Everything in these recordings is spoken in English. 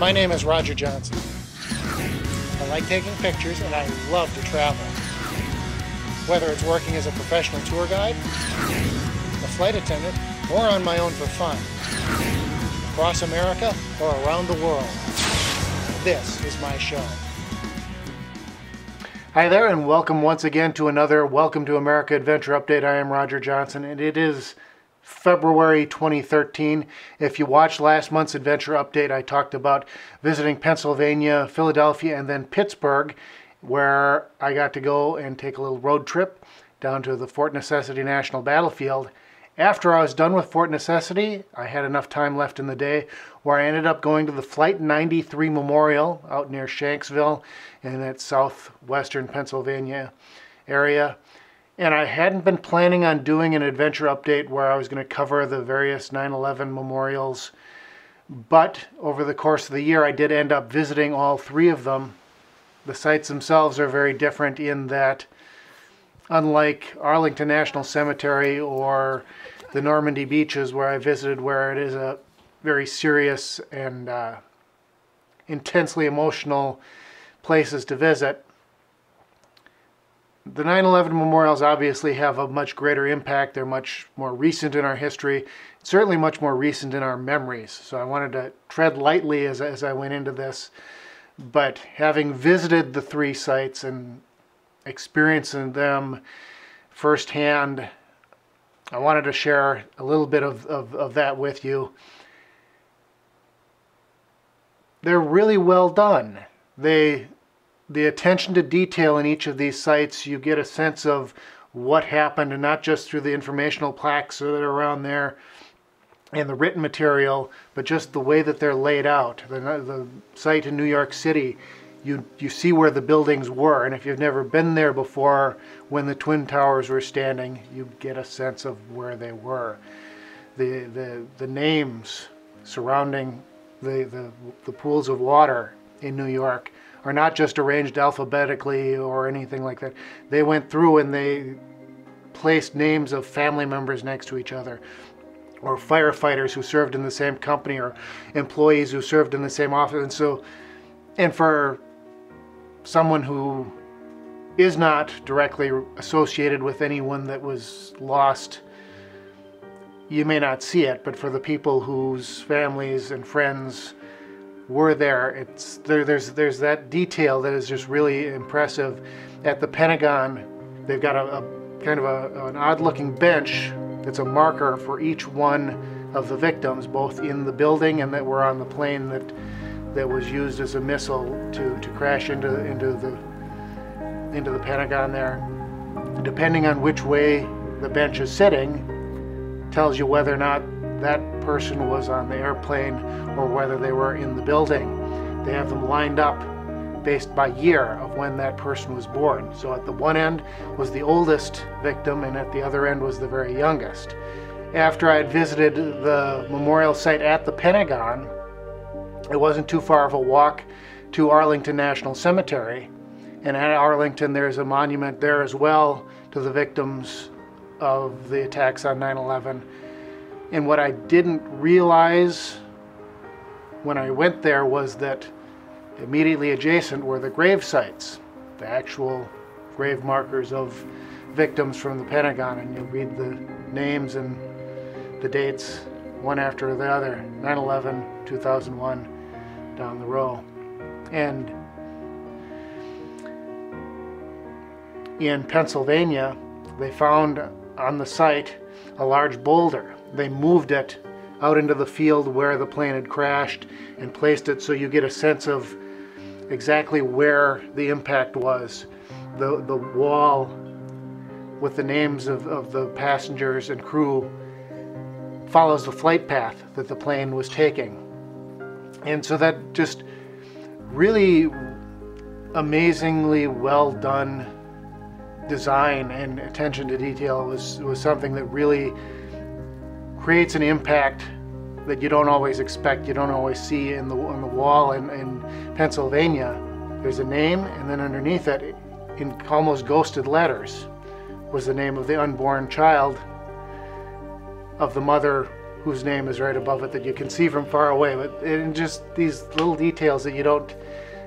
My name is Roger Johnson. I like taking pictures and I love to travel. Whether it's working as a professional tour guide, a flight attendant, or on my own for fun. Across America or around the world. This is my show. Hi there, and welcome once again to another Welcome to America Adventure Update. I am Roger Johnson, and it is February 2013. If you watched last month's Adventure Update, I talked about visiting Pennsylvania, Philadelphia, and then Pittsburgh, where I got to go and take a little road trip down to the Fort Necessity National Battlefield. After I was done with Fort Necessity, I had enough time left in the day where I ended up going to the Flight 93 Memorial out near Shanksville in that southwestern Pennsylvania area. And I hadn't been planning on doing an adventure update where I was going to cover the various 9/11 memorials, but over the course of the year I did end up visiting all three of them. The sites themselves are very different in that, unlike Arlington National Cemetery or the Normandy beaches where I visited, where it is a very serious and intensely emotional places to visit, the 9/11 memorials obviously have a much greater impact. They're much more recent in our history, certainly much more recent in our memories. So I wanted to tread lightly as I went into this. But having visited the three sites and experiencing them firsthand, I wanted to share a little bit of that with you. They're really well done. The attention to detail in each of these sites, you get a sense of what happened, and not just through the informational plaques that are around there and the written material, but just the way that they're laid out. The site in New York City, you see where the buildings were, and if you've never been there before when the Twin Towers were standing, you get a sense of where they were. The names surrounding the pools of water in New York are not just arranged alphabetically or anything like that. They went through and they placed names of family members next to each other, or firefighters who served in the same company, or employees who served in the same office. And for someone who is not directly associated with anyone that was lost, you may not see it, but for the people whose families and friends were there, there's that detail that is just really impressive. At the Pentagon, they've got a kind of an odd-looking bench that's a marker for each one of the victims, both in the building and that were on the plane that was used as a missile to crash into the Pentagon there. Depending on which way the bench is sitting, tells you whether or not that person was on the airplane or whether they were in the building. They have them lined up based by year of when that person was born. So at the one end was the oldest victim, and at the other end was the very youngest. After I had visited the memorial site at the Pentagon, it wasn't too far of a walk to Arlington National Cemetery. And at Arlington, there's a monument there as well to the victims of the attacks on 9/11. And what I didn't realize when I went there was that immediately adjacent were the grave sites, the actual grave markers of victims from the Pentagon, and you read the names and the dates one after the other, 9/11, 2001, down the row. And in Pennsylvania, they found on the site a large boulder. They moved it out into the field where the plane had crashed and placed it so you get a sense of exactly where the impact was. The wall with the names of the passengers and crew follows the flight path that the plane was taking. And so that just really amazingly well done design and attention to detail was something that really creates an impact that you don't always expect, you don't always see on the wall in Pennsylvania. There's a name, and then underneath it, in almost ghosted letters, was the name of the unborn child of the mother whose name is right above it that you can see from far away. But and just these little details that you don't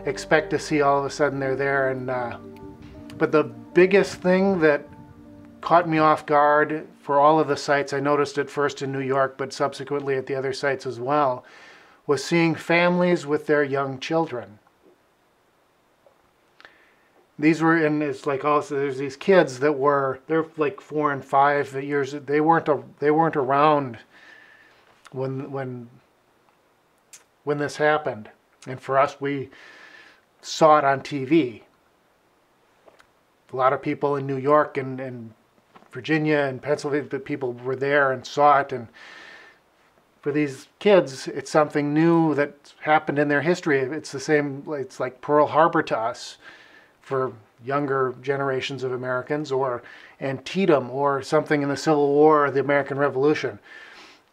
expect to see, all of a sudden they're there. And but the biggest thing that caught me off guard for all of the sites, I noticed it first in New York, but subsequently at the other sites as well, was seeing families with their young children. These were, and it's like also there's these kids that they're like 4 and 5 years. They weren't around when this happened, and for us, we saw it on TV. A lot of people in New York and Virginia and Pennsylvania, people were there and saw it, and for these kids, it's something new that happened in their history. It's the same. It's like Pearl Harbor to us, for younger generations of Americans, or Antietam, or something in the Civil War or the American Revolution.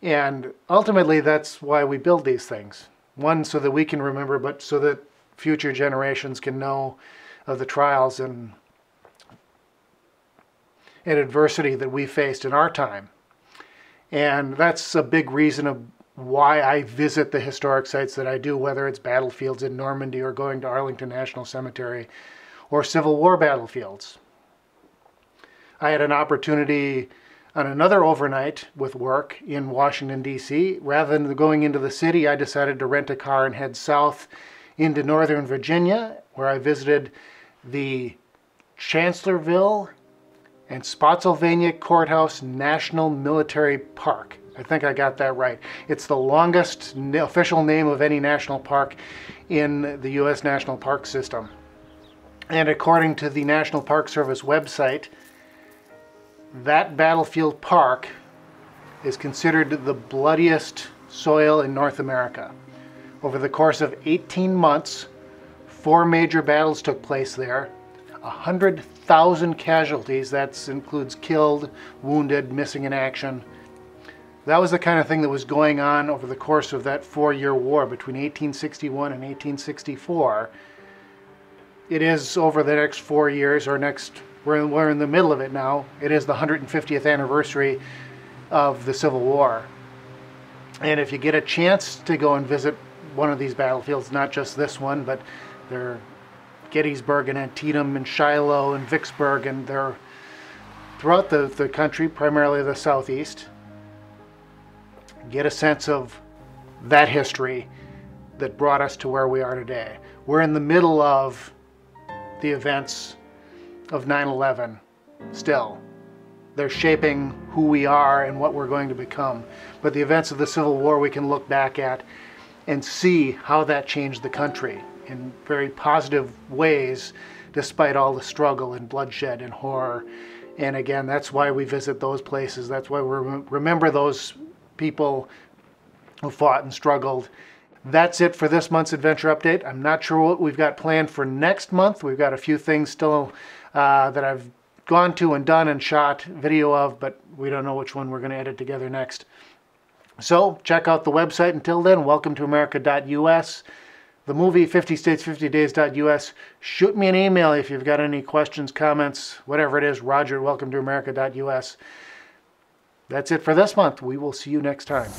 And ultimately, that's why we build these things. One, so that we can remember, but so that future generations can know of the trials and adversity that we faced in our time. And that's a big reason of why I visit the historic sites that I do, whether it's battlefields in Normandy or going to Arlington National Cemetery, or Civil War battlefields. I had an opportunity on another overnight with work in Washington, D.C. Rather than going into the city, I decided to rent a car and head south into Northern Virginia, where I visited the Chancellorsville and Spotsylvania Courthouse National Military Park. I think I got that right. It's the longest official name of any national park in the U.S. National Park System. And according to the National Park Service website, that battlefield park is considered the bloodiest soil in North America. Over the course of 18 months, 4 major battles took place there. 100,000 casualties, that includes killed, wounded, missing in action. That was the kind of thing that was going on over the course of that 4-year war between 1861 and 1864. It is over the next 4 years, or we're in the middle of it now. It is the 150th anniversary of the Civil War. And if you get a chance to go and visit one of these battlefields, not just this one, but they're Gettysburg and Antietam and Shiloh and Vicksburg, and they're throughout the country, primarily the Southeast, get a sense of that history that brought us to where we are today. We're in the middle of the events of 9/11 still. They're shaping who we are and what we're going to become. But the events of the Civil War we can look back at and see how that changed the country in very positive ways, despite all the struggle and bloodshed and horror. And again, that's why we visit those places. That's why we remember those people who fought and struggled. That's it for this month's Adventure Update. I'm not sure what we've got planned for next month. We've got a few things still that I've gone to and done and shot video of, but we don't know which one we're going to edit together next. So check out the website. Until then, welcome to America.us. The movie 50states50days.us. Shoot me an email if you've got any questions, comments, whatever it is. Roger at welcome to America.us. That's it for this month. We will see you next time.